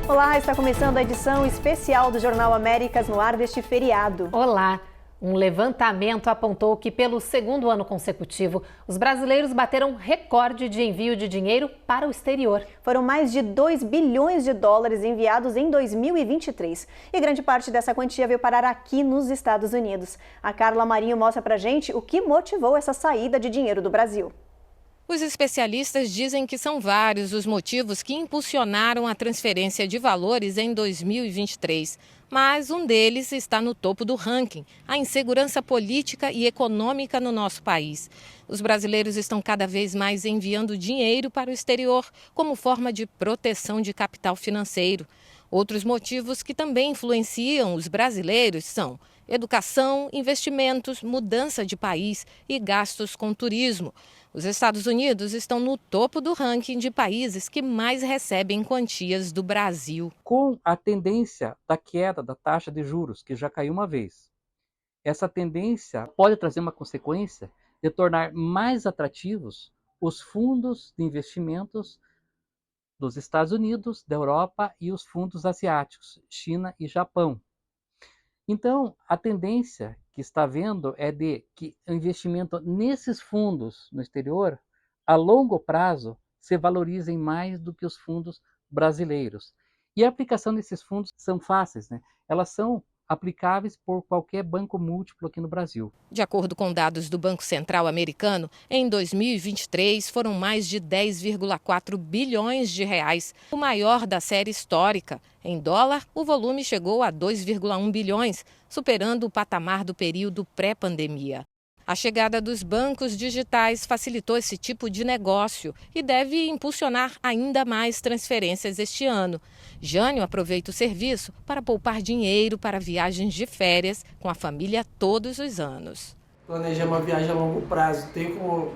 Olá, está começando a edição especial do Jornal Américas no ar deste feriado. Olá! Um levantamento apontou que, pelo segundo ano consecutivo, os brasileiros bateram recorde de envio de dinheiro para o exterior. Foram mais de 2 bilhões de dólares enviados em 2023. E grande parte dessa quantia veio parar aqui nos Estados Unidos. A Carla Marinho mostra pra gente o que motivou essa saída de dinheiro do Brasil. Os especialistas dizem que são vários os motivos que impulsionaram a transferência de valores em 2023. Mas um deles está no topo do ranking: a insegurança política e econômica no nosso país. Os brasileiros estão cada vez mais enviando dinheiro para o exterior como forma de proteção de capital financeiro. Outros motivos que também influenciam os brasileiros são educação, investimentos, mudança de país e gastos com turismo. Os Estados Unidos estão no topo do ranking de países que mais recebem quantias do Brasil. Com a tendência da queda da taxa de juros, que já caiu uma vez, essa tendência pode trazer uma consequência de tornar mais atrativos os fundos de investimentos dos Estados Unidos, da Europa e os fundos asiáticos, China e Japão. Então, a tendência que está havendo é de que o investimento nesses fundos no exterior, a longo prazo, se valorizem mais do que os fundos brasileiros. E a aplicação desses fundos são fáceis, né? Elas são aplicáveis por qualquer banco múltiplo aqui no Brasil. De acordo com dados do Banco Central americano, em 2023 foram mais de 10,4 bilhões de reais, o maior da série histórica. Em dólar, o volume chegou a 2,1 bilhões, superando o patamar do período pré-pandemia. A chegada dos bancos digitais facilitou esse tipo de negócio e deve impulsionar ainda mais transferências este ano. Jânio aproveita o serviço para poupar dinheiro para viagens de férias com a família todos os anos. Planejar uma viagem a longo prazo, tem como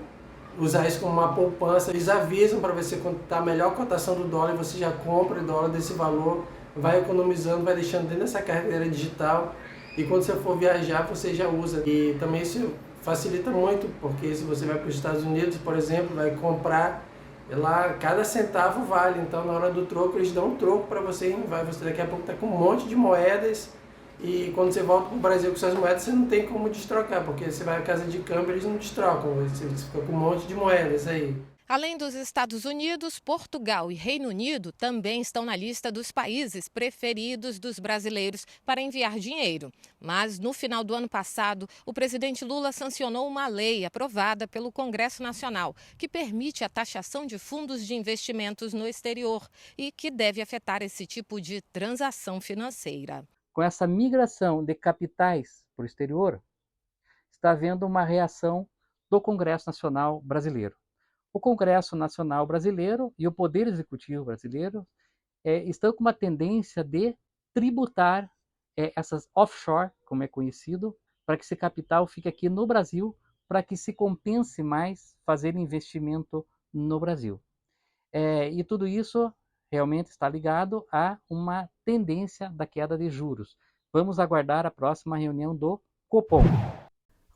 usar isso como uma poupança. Eles avisam para você quando está a melhor cotação do dólar, você já compra o dólar desse valor, vai economizando, vai deixando dentro dessa carteira digital e quando você for viajar você já usa. E também isso facilita muito, porque se você vai para os Estados Unidos, por exemplo, vai comprar lá, cada centavo vale, então na hora do troco eles dão um troco para você, você daqui a pouco está com um monte de moedas e quando você volta para o Brasil com suas moedas você não tem como destrocar, porque você vai à casa de câmbio e eles não destrocam, você fica com um monte de moedas aí. Além dos Estados Unidos, Portugal e Reino Unido também estão na lista dos países preferidos dos brasileiros para enviar dinheiro. Mas, no final do ano passado, o presidente Lula sancionou uma lei aprovada pelo Congresso Nacional que permite a taxação de fundos de investimentos no exterior e que deve afetar esse tipo de transação financeira. Com essa migração de capitais para o exterior, está havendo uma reação do Congresso Nacional Brasileiro. O Congresso Nacional Brasileiro e o Poder Executivo Brasileiro estão com uma tendência de tributar essas offshore, como é conhecido, para que esse capital fique aqui no Brasil, para que se compense mais fazer investimento no Brasil. E tudo isso realmente está ligado a uma tendência da queda de juros. Vamos aguardar a próxima reunião do Copom.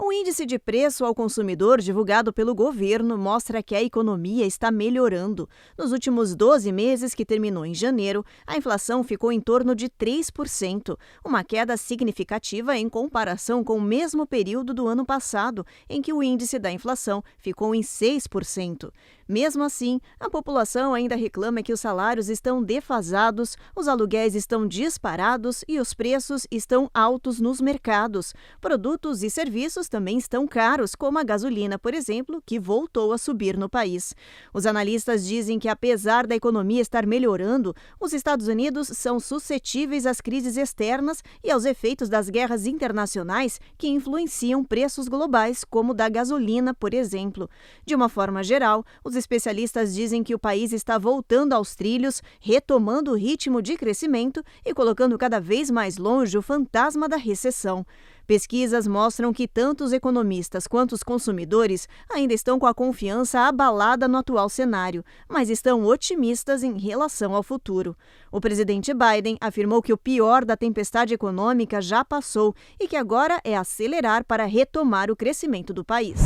O índice de preço ao consumidor divulgado pelo governo mostra que a economia está melhorando. Nos últimos 12 meses, que terminou em janeiro, a inflação ficou em torno de 3%, uma queda significativa em comparação com o mesmo período do ano passado, em que o índice da inflação ficou em 6%. Mesmo assim, a população ainda reclama que os salários estão defasados, os aluguéis estão disparados e os preços estão altos nos mercados. Produtos e serviços também estão caros, como a gasolina, por exemplo, que voltou a subir no país. Os analistas dizem que, apesar da economia estar melhorando, os Estados Unidos são suscetíveis às crises externas e aos efeitos das guerras internacionais que influenciam preços globais, como o da gasolina, por exemplo. De uma forma geral, os especialistas dizem que o país está voltando aos trilhos, retomando o ritmo de crescimento e colocando cada vez mais longe o fantasma da recessão. Pesquisas mostram que tanto os economistas quanto os consumidores ainda estão com a confiança abalada no atual cenário, mas estão otimistas em relação ao futuro. O presidente Biden afirmou que o pior da tempestade econômica já passou e que agora é acelerar para retomar o crescimento do país.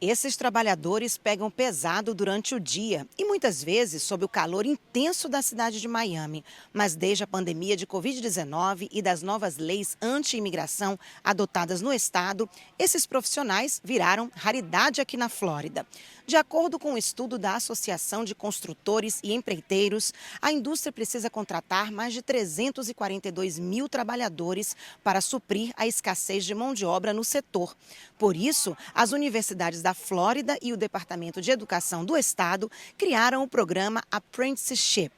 Esses trabalhadores pegam pesado durante o dia e muitas vezes sob o calor intenso da cidade de Miami. Mas desde a pandemia de Covid-19 e das novas leis anti-imigração adotadas no estado, esses profissionais viraram raridade aqui na Flórida. De acordo com um estudo da Associação de Construtores e Empreiteiros, a indústria precisa contratar mais de 342 mil trabalhadores para suprir a escassez de mão de obra no setor. Por isso, as universidades da Flórida e o Departamento de Educação do Estado criaram o programa Apprenticeship.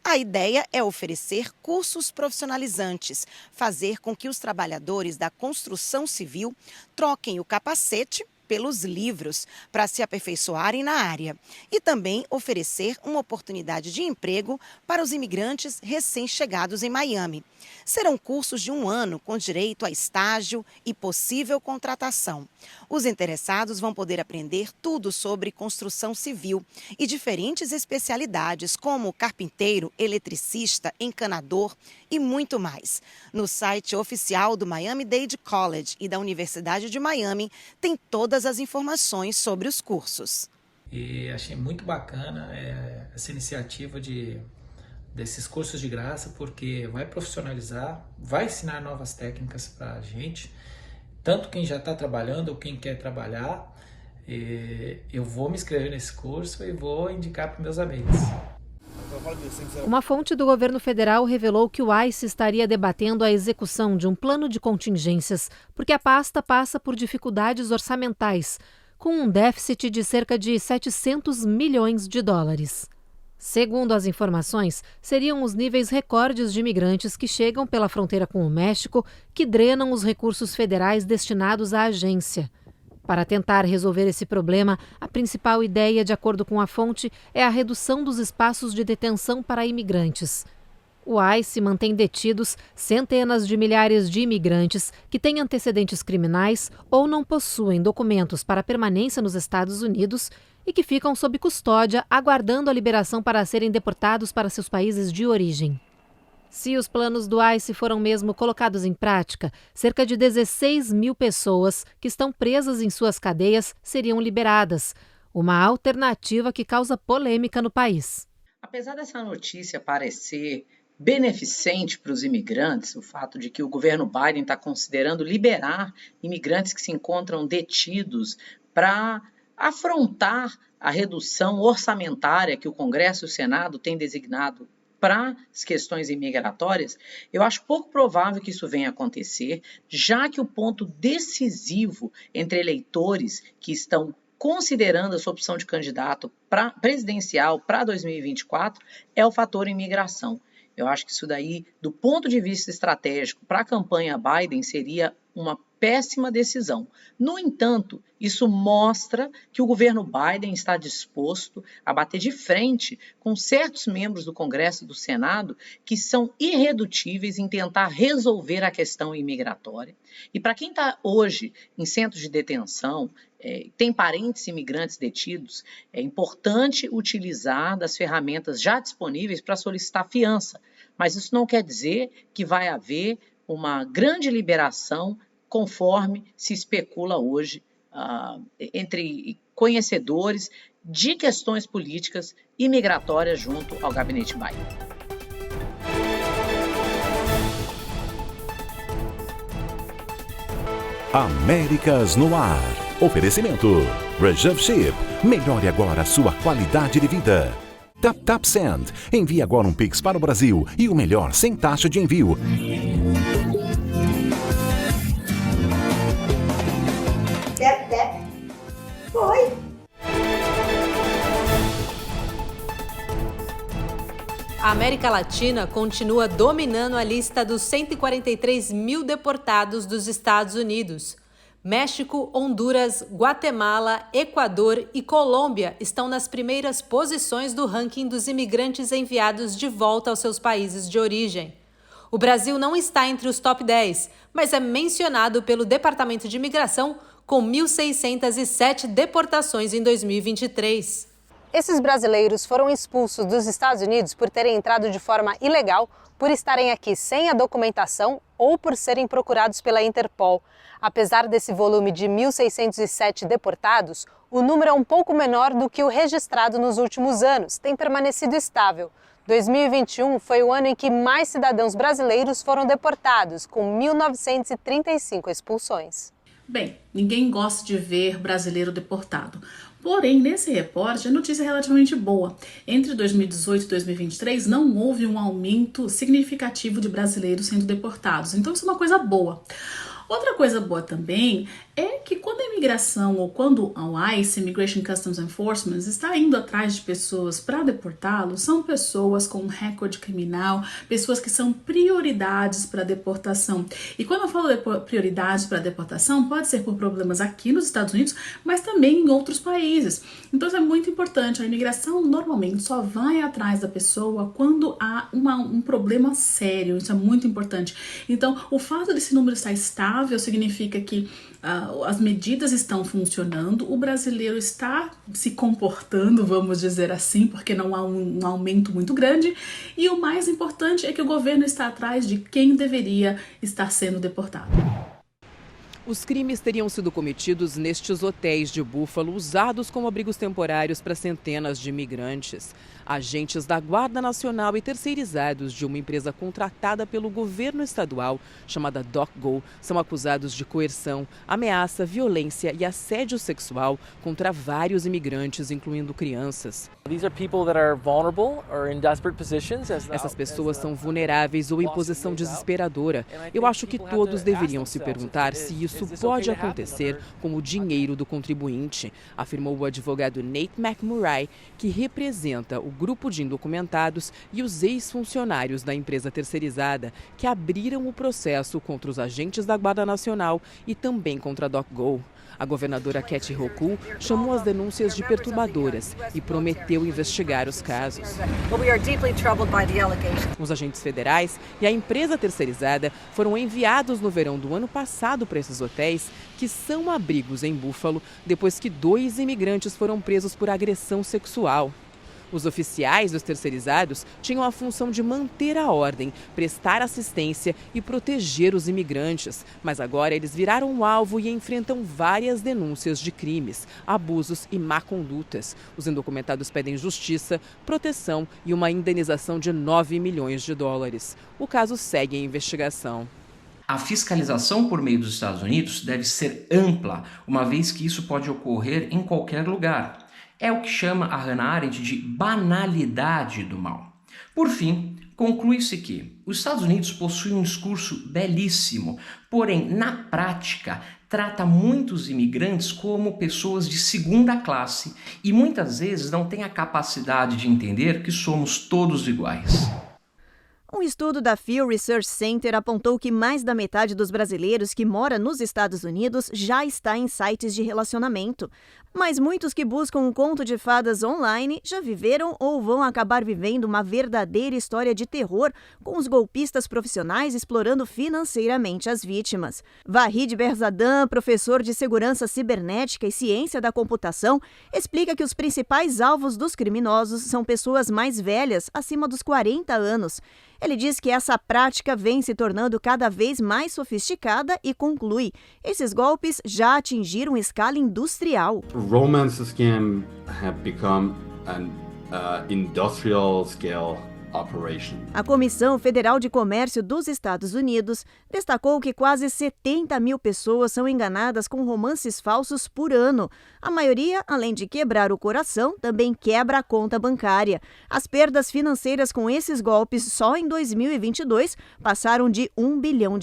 A ideia é oferecer cursos profissionalizantes, fazer com que os trabalhadores da construção civil troquem o capacete pelos livros para se aperfeiçoarem na área e também oferecer uma oportunidade de emprego para os imigrantes recém-chegados em Miami. Serão cursos de 1 ano com direito a estágio e possível contratação. Os interessados vão poder aprender tudo sobre construção civil e diferentes especialidades como carpinteiro, eletricista, encanador e muito mais. No site oficial do Miami-Dade College e da Universidade de Miami tem todas as informações sobre os cursos. E achei muito bacana essa iniciativa desses cursos de graça, porque vai profissionalizar, vai ensinar novas técnicas para a gente, tanto quem já está trabalhando ou quem quer trabalhar. Eu vou me inscrever nesse curso e vou indicar para meus amigos. Uma fonte do governo federal revelou que o ICE estaria debatendo a execução de um plano de contingências, porque a pasta passa por dificuldades orçamentais, com um déficit de cerca de 700 milhões de dólares. Segundo as informações, seriam os níveis recordes de imigrantes que chegam pela fronteira com o México que drenam os recursos federais destinados à agência. Para tentar resolver esse problema, a principal ideia, de acordo com a fonte, é a redução dos espaços de detenção para imigrantes. O ICE mantém detidos centenas de milhares de imigrantes que têm antecedentes criminais ou não possuem documentos para permanência nos Estados Unidos e que ficam sob custódia, aguardando a liberação para serem deportados para seus países de origem. Se os planos do ICE foram mesmo colocados em prática, cerca de 16 mil pessoas que estão presas em suas cadeias seriam liberadas, uma alternativa que causa polêmica no país. Apesar dessa notícia parecer beneficente para os imigrantes, o fato de que o governo Biden está considerando liberar imigrantes que se encontram detidos para afrontar a redução orçamentária que o Congresso e o Senado têm designado para as questões imigratórias, eu acho pouco provável que isso venha a acontecer, já que o ponto decisivo entre eleitores que estão considerando a sua opção de candidato presidencial para 2024 é o fator imigração. Eu acho que isso daí, do ponto de vista estratégico para a campanha Biden, seria uma péssima decisão. No entanto, isso mostra que o governo Biden está disposto a bater de frente com certos membros do Congresso e do Senado que são irredutíveis em tentar resolver a questão imigratória. E para quem está hoje em centros de detenção, tem parentes imigrantes detidos, é importante utilizar das ferramentas já disponíveis para solicitar fiança. Mas isso não quer dizer que vai haver uma grande liberação conforme se especula hoje entre conhecedores de questões políticas e migratórias junto ao gabinete Biden. Américas no Ar. Oferecimento Reserve Ship. Melhore agora a sua qualidade de vida. TapTap Send. Envie agora um Pix para o Brasil e o melhor sem taxa de envio. Foi. A América Latina continua dominando a lista dos 143 mil deportados dos Estados Unidos. México, Honduras, Guatemala, Equador e Colômbia estão nas primeiras posições do ranking dos imigrantes enviados de volta aos seus países de origem. O Brasil não está entre os top 10, mas é mencionado pelo Departamento de Imigração com 1.607 deportações em 2023. Esses brasileiros foram expulsos dos Estados Unidos por terem entrado de forma ilegal, por estarem aqui sem a documentação ou por serem procurados pela Interpol. Apesar desse volume de 1.607 deportados, o número é um pouco menor do que o registrado nos últimos anos, tem permanecido estável. 2021 foi o ano em que mais cidadãos brasileiros foram deportados, com 1.935 expulsões. Bem, ninguém gosta de ver brasileiro deportado. Porém, nesse reporte, a notícia é relativamente boa. Entre 2018 e 2023, não houve um aumento significativo de brasileiros sendo deportados. Então, isso é uma coisa boa. Outra coisa boa também é que quando a imigração ou quando a ICE, Immigration Customs Enforcement, está indo atrás de pessoas para deportá-los, são pessoas com recorde criminal, pessoas que são prioridades para deportação. E quando eu falo de prioridades para deportação, pode ser por problemas aqui nos Estados Unidos, mas também em outros países. Então isso é muito importante. A imigração normalmente só vai atrás da pessoa quando há um problema sério. Isso é muito importante. Então o fato desse número estar estável significa que as medidas estão funcionando, o brasileiro está se comportando, vamos dizer assim, porque não há um aumento muito grande, e o mais importante é que o governo está atrás de quem deveria estar sendo deportado. Os crimes teriam sido cometidos nestes hotéis de Buffalo, usados como abrigos temporários para centenas de imigrantes. Agentes da Guarda Nacional e terceirizados de uma empresa contratada pelo governo estadual, chamada DocGo, são acusados de coerção, ameaça, violência e assédio sexual contra vários imigrantes, incluindo crianças. Essas pessoas são vulneráveis ou em posição desesperadora. Eu acho que todos deveriam se perguntar se isso pode acontecer com o dinheiro do contribuinte, afirmou o advogado Nate McMurray, que representa o grupo de indocumentados e os ex-funcionários da empresa terceirizada que abriram o processo contra os agentes da Guarda Nacional e também contra a DocGo. A governadora Kathy Hochul chamou as denúncias de perturbadoras e prometeu investigar os casos. Os agentes federais e a empresa terceirizada foram enviados no verão do ano passado para esses hotéis, que são abrigos em Buffalo, depois que 2 imigrantes foram presos por agressão sexual. Os oficiais dos terceirizados tinham a função de manter a ordem, prestar assistência e proteger os imigrantes. Mas agora eles viraram um alvo e enfrentam várias denúncias de crimes, abusos e má condutas. Os indocumentados pedem justiça, proteção e uma indenização de $9 milhões. O caso segue em investigação. A fiscalização por meio dos Estados Unidos deve ser ampla, uma vez que isso pode ocorrer em qualquer lugar. É o que chama a Hannah Arendt de banalidade do mal. Por fim, conclui-se que os Estados Unidos possuem um discurso belíssimo, porém, na prática, trata muitos imigrantes como pessoas de segunda classe e muitas vezes não tem a capacidade de entender que somos todos iguais. Um estudo da Pew Research Center apontou que mais da metade dos brasileiros que mora nos Estados Unidos já está em sites de relacionamento. Mas muitos que buscam um conto de fadas online já viveram ou vão acabar vivendo uma verdadeira história de terror, com os golpistas profissionais explorando financeiramente as vítimas. Vahid Berzadam, professor de segurança cibernética e ciência da computação, explica que os principais alvos dos criminosos são pessoas mais velhas, acima dos 40 anos. Ele diz que essa prática vem se tornando cada vez mais sofisticada e conclui: esses golpes já atingiram escala industrial. Romance scam have become an industrial scale operation. A Comissão Federal de Comércio dos Estados Unidos destacou que quase 70 mil pessoas são enganadas com romances falsos por ano. A maioria, além de quebrar o coração, também quebra a conta bancária. As perdas financeiras com esses golpes só em 2022 passaram de $1 bilhão.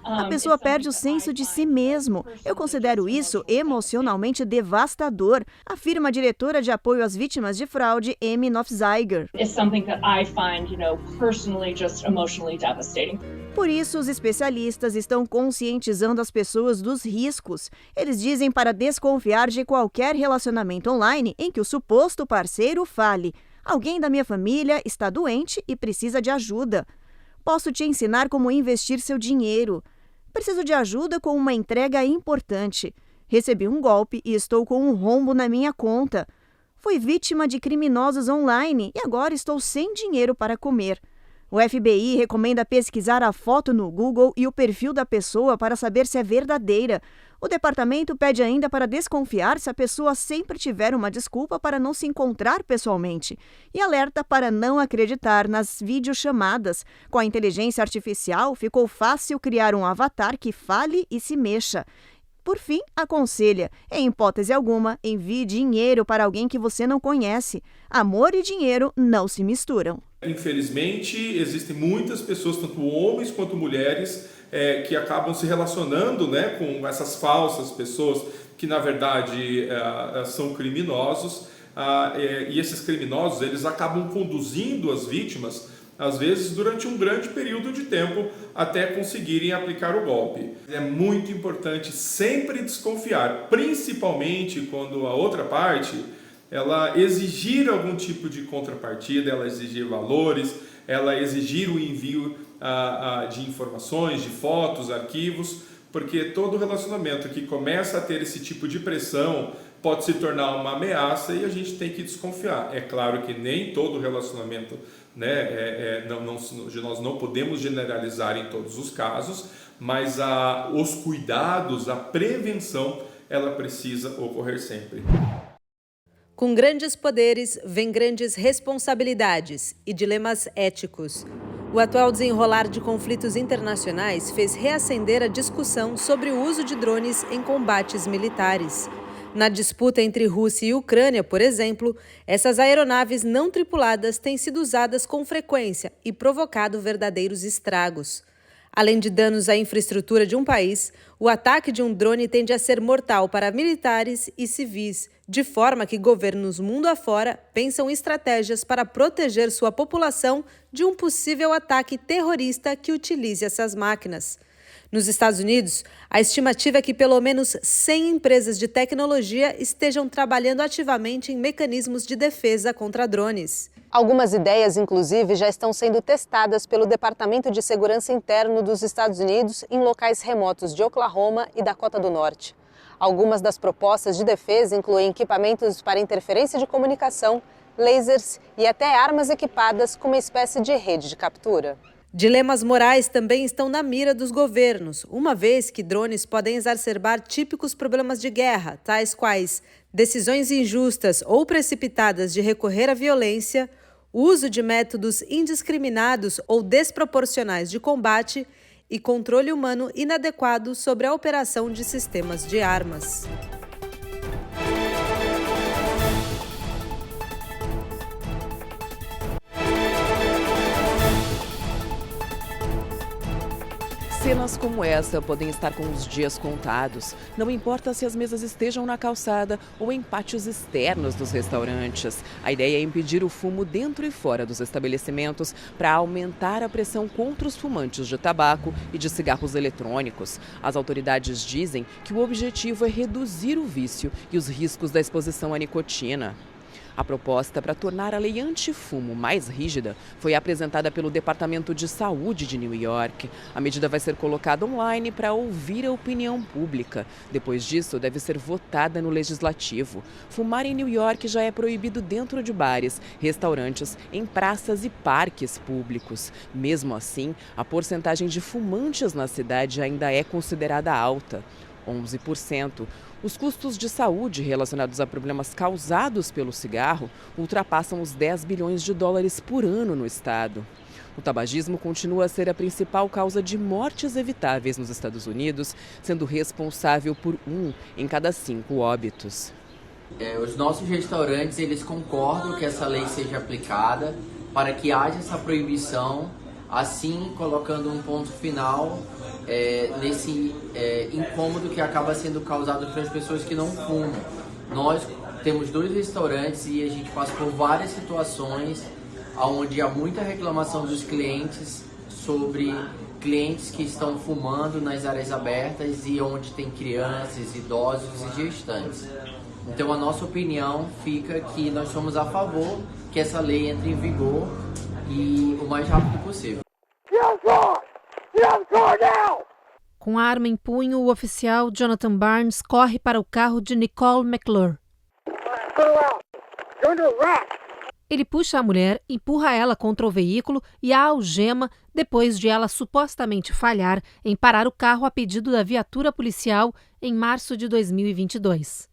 A pessoa perde o senso de si mesmo. Eu considero isso emocionalmente devastador, afirma a diretora de apoio às vítimas de fraude, Amy Nofziger. Por isso, os especialistas estão conscientizando as pessoas dos riscos. Eles dizem para desconfiar de qualquer relacionamento online em que o suposto parceiro fale: alguém da minha família está doente e precisa de ajuda. Posso te ensinar como investir seu dinheiro. Preciso de ajuda com uma entrega importante. Recebi um golpe e estou com um rombo na minha conta. Fui vítima de criminosos online e agora estou sem dinheiro para comer. O FBI recomenda pesquisar a foto no Google e o perfil da pessoa para saber se é verdadeira. O departamento pede ainda para desconfiar se a pessoa sempre tiver uma desculpa para não se encontrar pessoalmente e alerta para não acreditar nas videochamadas. Com a inteligência artificial, ficou fácil criar um avatar que fale e se mexa. Por fim, aconselha, em hipótese alguma, envie dinheiro para alguém que você não conhece. Amor e dinheiro não se misturam. Infelizmente, existem muitas pessoas, tanto homens quanto mulheres, que acabam se relacionando, né, com essas falsas pessoas que, na verdade, são criminosos. E esses criminosos, eles acabam conduzindo as vítimas, às vezes, durante um grande período de tempo, até conseguirem aplicar o golpe. É muito importante sempre desconfiar, principalmente quando a outra parte ela exigir algum tipo de contrapartida, ela exigir valores, ela exigir o envio de informações, de fotos, arquivos, porque todo relacionamento que começa a ter esse tipo de pressão pode se tornar uma ameaça e a gente tem que desconfiar. É claro que nem todo relacionamento, né, nós não podemos generalizar em todos os casos, mas os cuidados, a prevenção, ela precisa ocorrer sempre. Com grandes poderes, vem grandes responsabilidades e dilemas éticos. O atual desenrolar de conflitos internacionais fez reacender a discussão sobre o uso de drones em combates militares. Na disputa entre Rússia e Ucrânia, por exemplo, essas aeronaves não tripuladas têm sido usadas com frequência e provocado verdadeiros estragos. Além de danos à infraestrutura de um país, o ataque de um drone tende a ser mortal para militares e civis, de forma que governos mundo afora pensam estratégias para proteger sua população de um possível ataque terrorista que utilize essas máquinas. Nos Estados Unidos, a estimativa é que pelo menos 100 empresas de tecnologia estejam trabalhando ativamente em mecanismos de defesa contra drones. Algumas ideias, inclusive, já estão sendo testadas pelo Departamento de Segurança Interno dos Estados Unidos em locais remotos de Oklahoma e Dakota do Norte. Algumas das propostas de defesa incluem equipamentos para interferência de comunicação, lasers e até armas equipadas com uma espécie de rede de captura. Dilemas morais também estão na mira dos governos, uma vez que drones podem exacerbar típicos problemas de guerra, tais quais decisões injustas ou precipitadas de recorrer à violência, uso de métodos indiscriminados ou desproporcionais de combate e controle humano inadequado sobre a operação de sistemas de armas. Cenas como essa podem estar com os dias contados. Não importa se as mesas estejam na calçada ou em pátios externos dos restaurantes. A ideia é impedir o fumo dentro e fora dos estabelecimentos para aumentar a pressão contra os fumantes de tabaco e de cigarros eletrônicos. As autoridades dizem que o objetivo é reduzir o vício e os riscos da exposição à nicotina. A proposta para tornar a lei antifumo mais rígida foi apresentada pelo Departamento de Saúde de New York. A medida vai ser colocada online para ouvir a opinião pública. Depois disso, deve ser votada no Legislativo. Fumar em New York já é proibido dentro de bares, restaurantes, em praças e parques públicos. Mesmo assim, a porcentagem de fumantes na cidade ainda é considerada alta, 11%. Os custos de saúde relacionados a problemas causados pelo cigarro ultrapassam os 10 bilhões de dólares por ano no estado. O tabagismo continua a ser a principal causa de mortes evitáveis nos Estados Unidos, sendo responsável por 1 em cada 5 óbitos. Os nossos restaurantes, eles concordam que essa lei seja aplicada para que haja essa proibição, assim colocando um ponto final nesse incômodo que acaba sendo causado pelas pessoas que não fumam. Nós temos 2 restaurantes e a gente passa por várias situações onde há muita reclamação dos clientes sobre clientes que estão fumando nas áreas abertas e onde tem crianças, idosos e gestantes. Então a nossa opinião fica que nós somos a favor que essa lei entre em vigor e o mais rápido possível. Com a arma em punho, o oficial Jonathan Barnes corre para o carro de Nicole McClure. Ele puxa a mulher, empurra ela contra o veículo e a algema depois de ela supostamente falhar em parar o carro a pedido da viatura policial em março de 2022.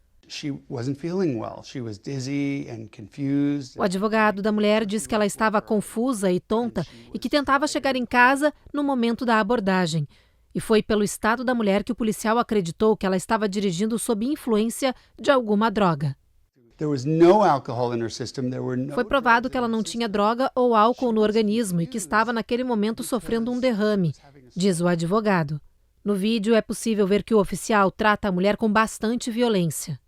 O advogado da mulher diz que ela estava confusa e tonta e que tentava chegar em casa no momento da abordagem. E foi pelo estado da mulher que o policial acreditou que ela estava dirigindo sob influência de alguma droga. Foi provado que ela não tinha droga ou álcool no organismo e que estava naquele momento sofrendo um derrame, diz o advogado. No vídeo é possível ver que o oficial trata a mulher com bastante violência.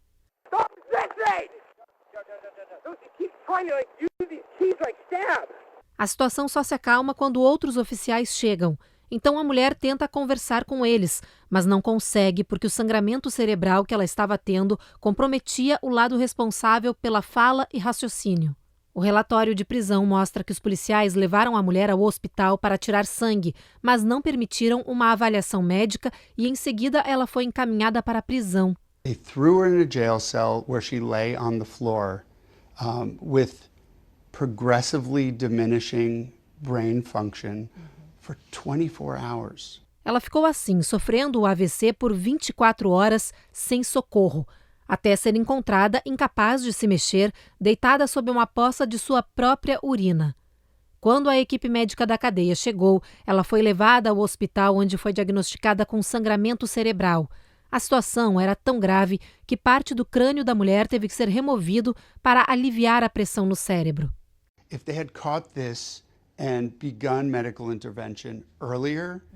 A situação só se acalma quando outros oficiais chegam. Então a mulher tenta conversar com eles, mas não consegue porque o sangramento cerebral que ela estava tendo comprometia o lado responsável pela fala e raciocínio. O relatório de prisão mostra que os policiais levaram a mulher ao hospital para tirar sangue, mas não permitiram uma avaliação médica e em seguida ela foi encaminhada para a prisão. They threw her in a jail cell where she lay on the floor with progressively diminishing brain function for 24 hours. Ela ficou assim, sofrendo o AVC por 24 horas sem socorro, até ser encontrada incapaz de se mexer, deitada sob uma poça de sua própria urina. Quando a equipe médica da cadeia chegou, ela foi levada ao hospital onde foi diagnosticada com sangramento cerebral. A situação era tão grave que parte do crânio da mulher teve que ser removido para aliviar a pressão no cérebro.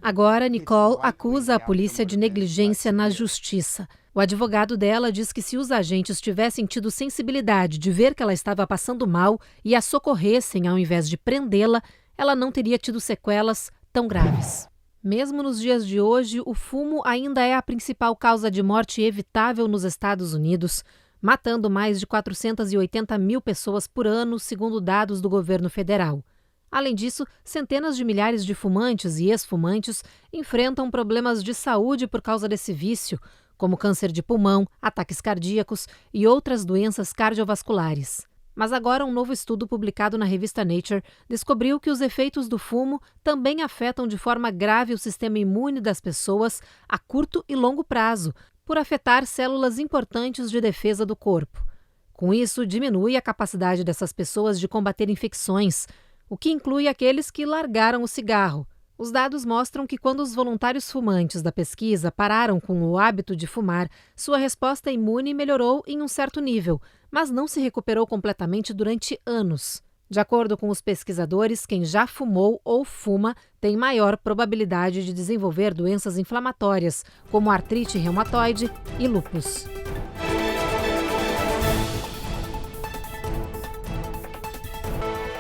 Agora, Nicole acusa a polícia de negligência na justiça. O advogado dela diz que se os agentes tivessem tido sensibilidade de ver que ela estava passando mal e a socorressem ao invés de prendê-la, ela não teria tido sequelas tão graves. Mesmo nos dias de hoje, o fumo ainda é a principal causa de morte evitável nos Estados Unidos, matando mais de 480 mil pessoas por ano, segundo dados do governo federal. Além disso, centenas de milhares de fumantes e ex-fumantes enfrentam problemas de saúde por causa desse vício, como câncer de pulmão, ataques cardíacos e outras doenças cardiovasculares. Mas agora um novo estudo publicado na revista Nature descobriu que os efeitos do fumo também afetam de forma grave o sistema imune das pessoas a curto e longo prazo, por afetar células importantes de defesa do corpo. Com isso, diminui a capacidade dessas pessoas de combater infecções, o que inclui aqueles que largaram o cigarro. Os dados mostram que quando os voluntários fumantes da pesquisa pararam com o hábito de fumar, sua resposta imune melhorou em um certo nível, mas não se recuperou completamente durante anos. De acordo com os pesquisadores, quem já fumou ou fuma tem maior probabilidade de desenvolver doenças inflamatórias, como artrite reumatoide e lúpus.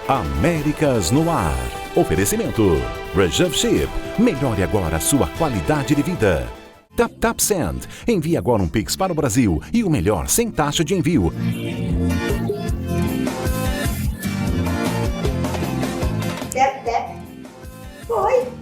Américas no Ar. Oferecimento. Reserve Ship. Melhore agora a sua qualidade de vida. TapTap Send. Envie agora um Pix para o Brasil e o melhor sem taxa de envio. Foi.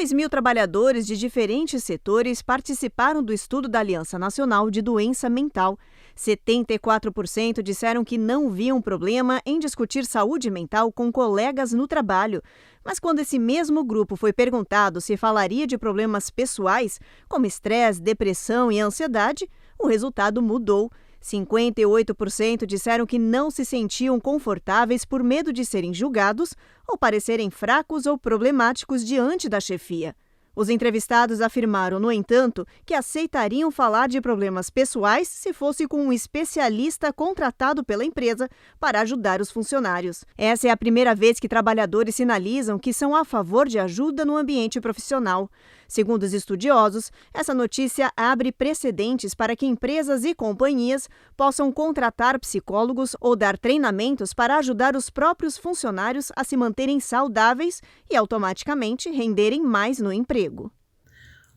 2.000 trabalhadores de diferentes setores participaram do estudo da Aliança Nacional de Doença Mental. 74% disseram que não viam problema em discutir saúde mental com colegas no trabalho. Mas quando esse mesmo grupo foi perguntado se falaria de problemas pessoais, como estresse, depressão e ansiedade, o resultado mudou. 58% disseram que não se sentiam confortáveis por medo de serem julgados ou parecerem fracos ou problemáticos diante da chefia. Os entrevistados afirmaram, no entanto, que aceitariam falar de problemas pessoais se fosse com um especialista contratado pela empresa para ajudar os funcionários. Essa é a primeira vez que trabalhadores sinalizam que são a favor de ajuda no ambiente profissional. Segundo os estudiosos, essa notícia abre precedentes para que empresas e companhias possam contratar psicólogos ou dar treinamentos para ajudar os próprios funcionários a se manterem saudáveis e automaticamente renderem mais no emprego.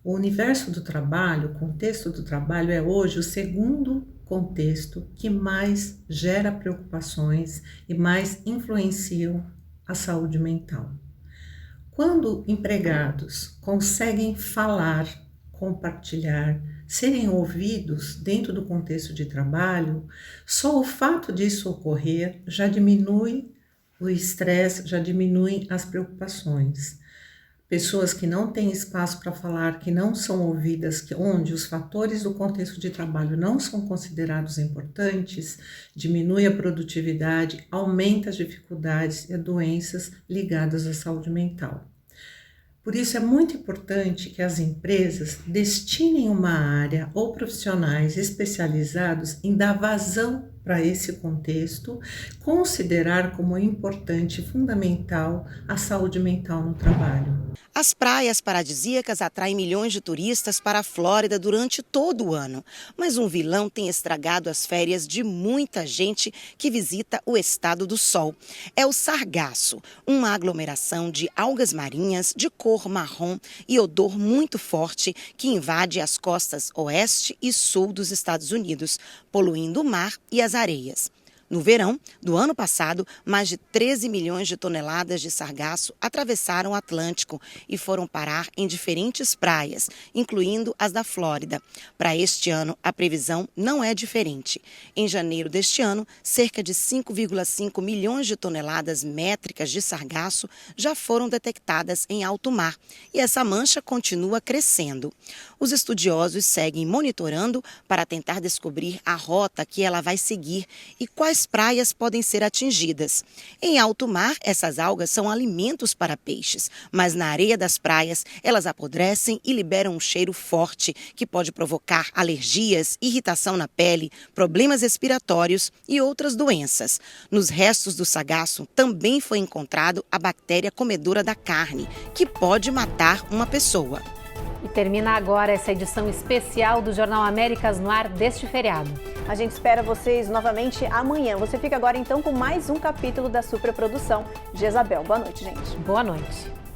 O universo do trabalho, o contexto do trabalho é hoje o segundo contexto que mais gera preocupações e mais influenciam a saúde mental. Quando empregados conseguem falar, compartilhar, serem ouvidos dentro do contexto de trabalho, só o fato disso ocorrer já diminui o estresse, já diminui as preocupações. Pessoas que não têm espaço para falar, que não são ouvidas, onde os fatores do contexto de trabalho não são considerados importantes, diminui a produtividade, aumenta as dificuldades e doenças ligadas à saúde mental. Por isso é muito importante que as empresas destinem uma área ou profissionais especializados em dar vazão para esse contexto, considerar como importante e fundamental a saúde mental no trabalho. As praias paradisíacas atraem milhões de turistas para a Flórida durante todo o ano, mas um vilão tem estragado as férias de muita gente que visita o estado do Sol. É o sargaço, uma aglomeração de algas marinhas de cor marrom e odor muito forte que invade as costas oeste e sul dos Estados Unidos, poluindo o mar e as areias. No verão do ano passado, mais de 13 milhões de toneladas de sargaço atravessaram o Atlântico e foram parar em diferentes praias, incluindo as da Flórida. Para este ano, a previsão não é diferente. Em janeiro deste ano, cerca de 5,5 milhões de toneladas métricas de sargaço já foram detectadas em alto mar e essa mancha continua crescendo. Os estudiosos seguem monitorando para tentar descobrir a rota que ela vai seguir e quais praias podem ser atingidas. Em alto mar, essas algas são alimentos para peixes, mas na areia das praias, elas apodrecem e liberam um cheiro forte que pode provocar alergias, irritação na pele, problemas respiratórios e outras doenças. Nos restos do sargaço também foi encontrado a bactéria comedora da carne, que pode matar uma pessoa. E termina agora essa edição especial do Jornal Américas no Ar deste feriado. A gente espera vocês novamente amanhã. Você fica agora então com mais um capítulo da superprodução de Jezabel. Boa noite, gente. Boa noite.